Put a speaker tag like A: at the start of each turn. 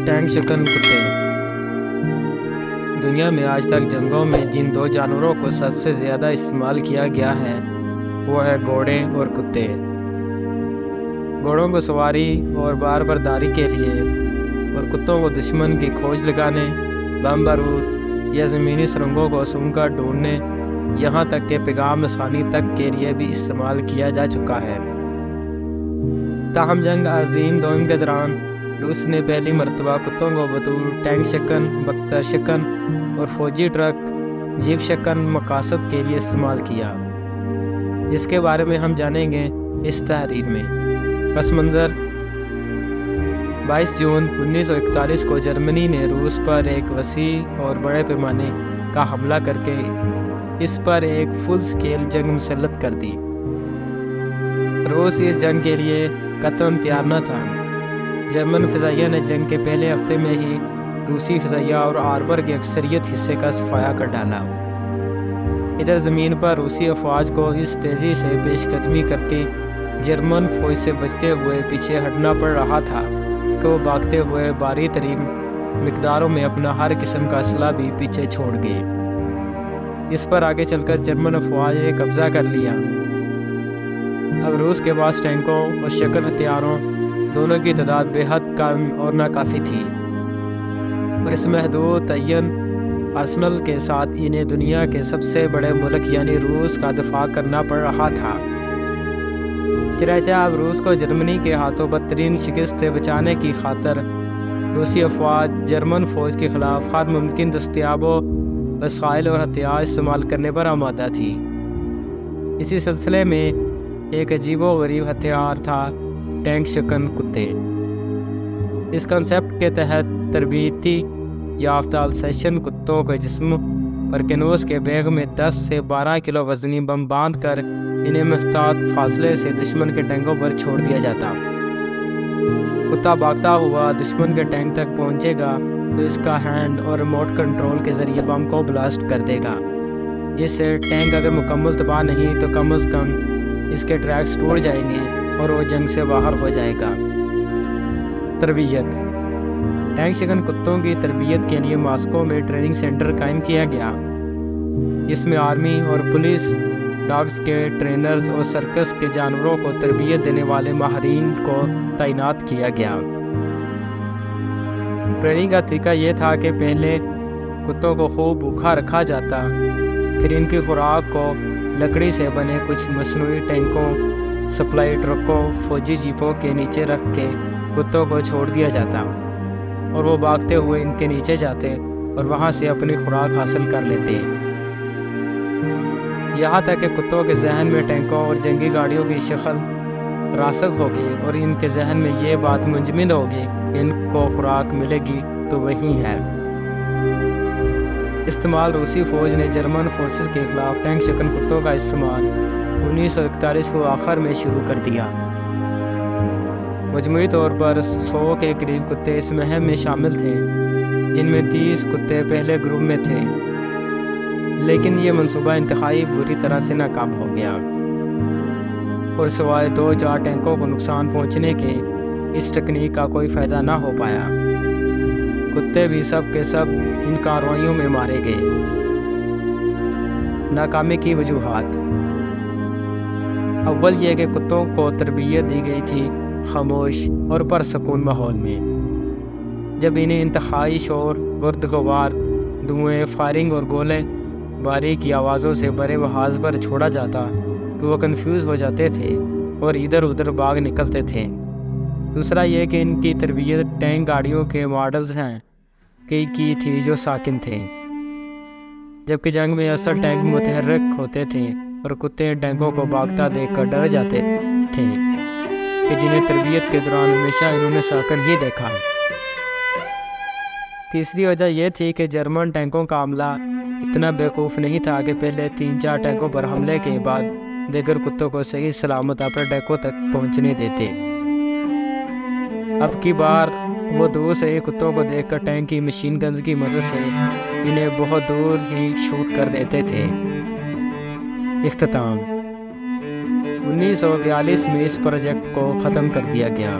A: Tank शिकन कुत्ते। दुनिया में आज तक जंगों में जिन दो जानवरों को सबसे ज़्यादा इस्तेमाल किया गया है वो है घोड़े और कुत्ते। घोड़ों को सवारी और बार बर्दारी के लिए और कुत्तों को दुश्मन की खोज लगाने, बम बारूद या ज़मीनी सुरंगों को सूंघकर ढूंढने, यहाँ तक कि पैगाम रसानी तक के लिए भी इस्तेमाल किया जा चुका है। ताहम जंग अज़ीम दोम के दौरान रूस ने पहली मरतबा कुत्तों को बतौर टैंक शिकन, बख्तर शिकन और फौजी ट्रक जीप शिकन मकासद के लिए इस्तेमाल किया, जिसके बारे में हम जानेंगे इस तहरीर में। पस मंज़र 22 जून 1941 को जर्मनी ने रूस पर एक वसी और बड़े पैमाने का हमला करके इस पर एक फुल स्केल जंग मुसल्लत कर दी। रूस इस जंग के लिए कतई तैयार न था। जर्मन फ़िज़ाइया ने जंग के पहले हफ्ते में ही रूसी फ़िज़ाइया और आर्बर के अक्सरियत हिस्से का सफाया कर डाला। इधर ज़मीन पर रूसी अफवाज को इस तेज़ी से पेशकदमी करके जर्मन फ़ौज से बचते हुए पीछे हटना पड़ रहा था कि वो भागते हुए भारी तरीन मिक़दारों में अपना हर किस्म का असला भी पीछे छोड़ गए। इस पर आगे चलकर जर्मन अफवाज ने कब्ज़ा कर लिया। अब रूस के पास टैंकों और शक्ल हथियारों दोनों की तादाद बेहद कम और नाकाफ़ी थी, और इस महदूद तय्यन आर्सेनल के साथ इन्हें दुनिया के सबसे बड़े मुल्क यानी रूस का दफा करना पड़ रहा था। चनांचे अब रूस को जर्मनी के हाथों बदतरीन शिकस्त से बचाने की खातिर रूसी अफवाज जर्मन फ़ौज के ख़िलाफ़ हर मुमकिन दस्तयाबों वसाइल और हथियार इस्तेमाल करने पर आमादा थी। इसी सिलसिले में एक अजीबो-गरीब हथियार था टैंक शिकन कुत्ते। इस कंसेप्ट के तहत तरबीती याफ्ता अल्सेशन कुत्तों के जिस्म पर कैनवस के बैग में 10 से 12 किलो वज़नी बम बांध कर इन्हें मुहतात फासले से दुश्मन के टैंकों पर छोड़ दिया जाता। कुत्ता भागता हुआ दुश्मन के टैंक तक पहुंचेगा तो इसका हैंड और रिमोट कंट्रोल के ज़रिए बम को ब्लास्ट कर देगा, जिससे टैंक अगर मुकम्मल तबाह नहीं तो कम अज़ कम इसके ट्रैक्स टूट जाएंगे और वो जंग से बाहर हो जाएगा। तरबियत। टैंक शिकन कुत्तों की तरबियत के लिए मॉस्को में ट्रेनिंग सेंटर कायम किया गया, जिसमें आर्मी और पुलिस, डॉग्स के ट्रेनर्स और सर्कस के जानवरों को तरबियत देने वाले माहिरीन को तैनात किया गया। ट्रेनिंग का तरीका यह था कि पहले कुत्तों को खूब भूखा रखा जाता, फिर इनकी खुराक को लकड़ी से बने कुछ मसनूई टैंकों, सप्लाई ट्रकों, फौजी जीपों के नीचे रख के कुत्तों को छोड़ दिया जाता और वो भागते हुए इनके नीचे जाते और वहाँ से अपनी खुराक हासिल कर लेते। यहाँ तक कि कुत्तों के जहन में टैंकों और जंगी गाड़ियों की शक्ल रासख होगी और इनके जहन में ये बात मुंजमिद होगी कि इनको खुराक मिलेगी तो वही है। इस्तेमाल। रूसी फ़ौज ने जर्मन फोर्सेस के ख़िलाफ़ टैंक शिकन कुत्तों का इस्तेमाल 1941 को आखिर में शुरू कर दिया। मजमूई तौर पर 100 के करीब कुत्ते इस मुहिम में शामिल थे, जिनमें 30 कुत्ते पहले ग्रुप में थे, लेकिन ये मंसूबा इंतहाई बुरी तरह से नाकाम हो गया और सिवाय 2-4 टैंकों को नुकसान पहुंचने के इस तकनीक का कोई फ़ायदा ना हो पाया। कुत्ते भी सब के सब इन कार्रवाइयों में मारे गए। नाकामी की वजूहात। अव्वल यह कि कुत्तों को तरबियत दी गई थी खामोश और परसकून माहौल में। जब इन्हें इंतहाई शोर, गुर्द-गुबार, धुएं, फायरिंग और गोले बारी की आवाज़ों से भरे वहाज़ पर छोड़ा जाता तो वो कंफ्यूज हो जाते थे और इधर उधर भाग निकलते थे। दूसरा यह कि इनकी तरबियत टैंक गाड़ियों के मॉडल्स हैं की थी जो साकिन थे, जबकि जंग में असल टैंक मुतहर्रिक होते थे और कुत्ते टैंकों को भागता देखकर डर जाते थे कि जिन्हें तरबियत के दौरान हमेशा इन्होंने साकिन ही देखा। तीसरी वजह यह थी कि जर्मन टैंकों का हमला इतना बेवकूफ़ नहीं था कि पहले 3-4 टैंकों पर हमले के बाद दीगर कुत्तों को सही सलामत अपने टैंकों तक पहुंचने देते। अब की बार वो दूर से ही कुत्तों को देखकर टैंक की मशीन गन्स की मदद से इन्हें बहुत दूर ही शूट कर देते थे। इख्तिताम। 1942 में इस प्रोजेक्ट को ख़त्म कर दिया गया।